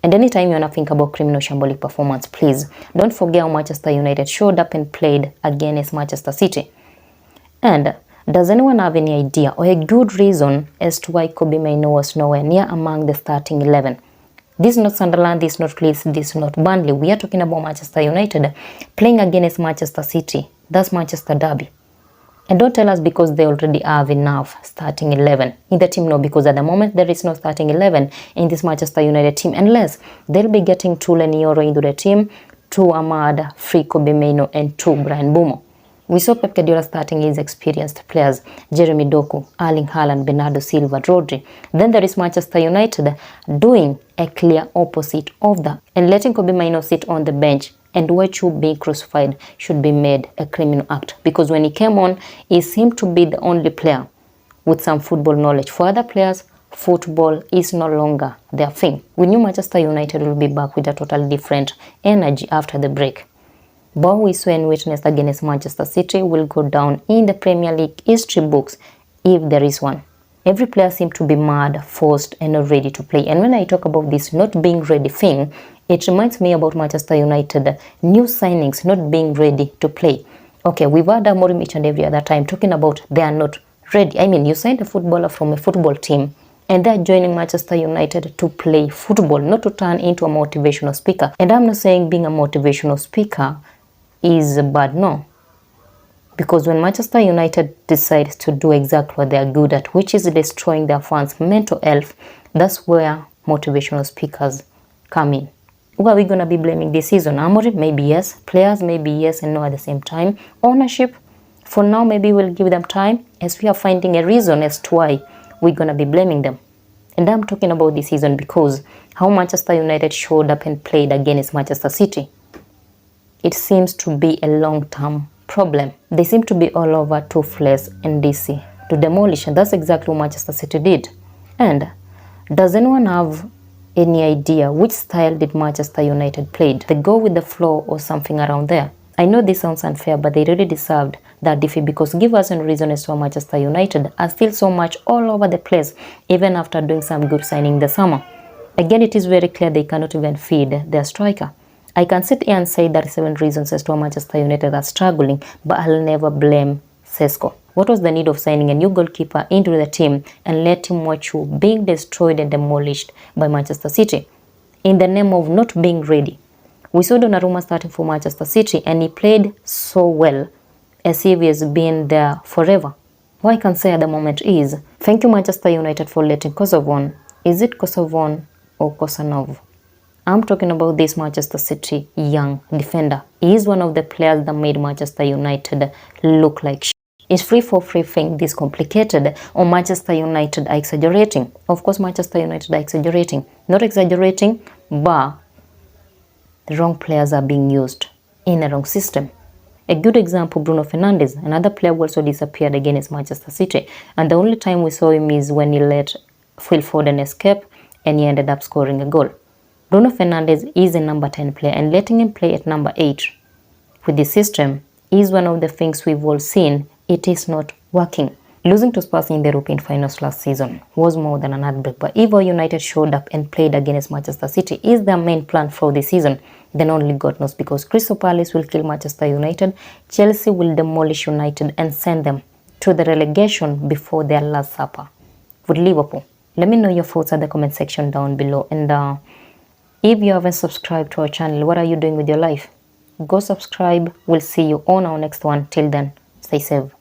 And anytime you want to think about criminal shambolic performance, please don't forget how Manchester United showed up and played against Manchester City. And does anyone have any idea or a good reason as to why Kobbie Mainoo was nowhere near among the starting 11? This is not Sunderland, this is not Leeds, this is not Burnley. We are talking about Manchester United playing against Manchester City. That's Manchester Derby. And don't tell us because they already have enough starting 11 in the team. No, because at the moment there is no starting 11 in this Manchester United team, unless they'll be getting 2 Leny Yoro into the team, 2 Amad, 3 Kobbie Mainoo, and 2 Bryan Mbeumo. We saw Pep Guardiola starting his experienced players, Jeremy Doku, Erling Haaland, Bernardo Silva, Rodri. Then there is Manchester United doing a clear opposite of that and letting Kobbie Mainoo sit on the bench, and Wechu being crucified should be made a criminal act, because when he came on, he seemed to be the only player with some football knowledge. For other players, football is no longer their thing. We knew Manchester United will be back with a totally different energy after the break. But we saw and witnessed against Manchester City will go down in the Premier League history books, if there is one. Every player seemed to be mad, forced, and not ready to play. And when I talk about this not being ready thing, it reminds me about Manchester United new signings not being ready to play. Okay, we've heard Amorim each and every other time talking about they are not ready. I mean, you signed a footballer from a football team and they're joining Manchester United to play football, not to turn into a motivational speaker. And I'm not saying being a motivational speaker is bad, no. Because when Manchester United decides to do exactly what they are good at, which is destroying their fans' mental health, that's where motivational speakers come in. Who are we going to be blaming this season? Amorim? Maybe yes. Players? Maybe yes and no at the same time. Ownership? For now, maybe we'll give them time as we are finding a reason as to why we're going to be blaming them. And I'm talking about this season because how Manchester United showed up and played against Manchester City. It seems to be a long-term problem. They seem to be all over Toothless and DC to demolish, and that's exactly what Manchester City did. And does anyone have any idea which style did Manchester United played? They go with the flow or something around there? I know this sounds unfair, but they really deserved that defeat, because give us a reason as to why Manchester United are still so much all over the place, even after doing some good signing in the summer. Again, it is very clear they cannot even feed their striker. I can sit here and say there are 7 reasons as to why Manchester United are struggling, but I'll never blame Sesko. What was the need of signing a new goalkeeper into the team and letting Wechu being destroyed and demolished by Manchester City in the name of not being ready? We saw Donnarumma starting for Manchester City and he played so well as if he has been there forever. What I can say at the moment is, thank you Manchester United for letting Kosovo. Is it Kosovo or Kosanov? I'm talking about this Manchester City young defender. He is one of the players that made Manchester United look like shit. Is free for free thing this complicated, or Manchester United are exaggerating? Of course Manchester United are exaggerating. Not exaggerating, but the wrong players are being used in the wrong system. A good example, Bruno Fernandes, another player who also disappeared against Manchester City. And the only time we saw him is when he let Phil Foden escape and he ended up scoring a goal. Bruno Fernandes is a number 10 player, and letting him play at number 8 with this system is one of the things we've all seen. It is not working. Losing to Spurs in the European finals last season was more than an heartbreak, but if United showed up and played against Manchester City is their main plan for this season, then only God knows, because Crystal Palace will kill Manchester United, Chelsea will demolish United and send them to the relegation before their last supper with Liverpool. Let me know your thoughts at the comment section down below, and if you haven't subscribed to our channel, what are you doing with your life? Go subscribe. We'll see you on our next one. Till then, stay safe.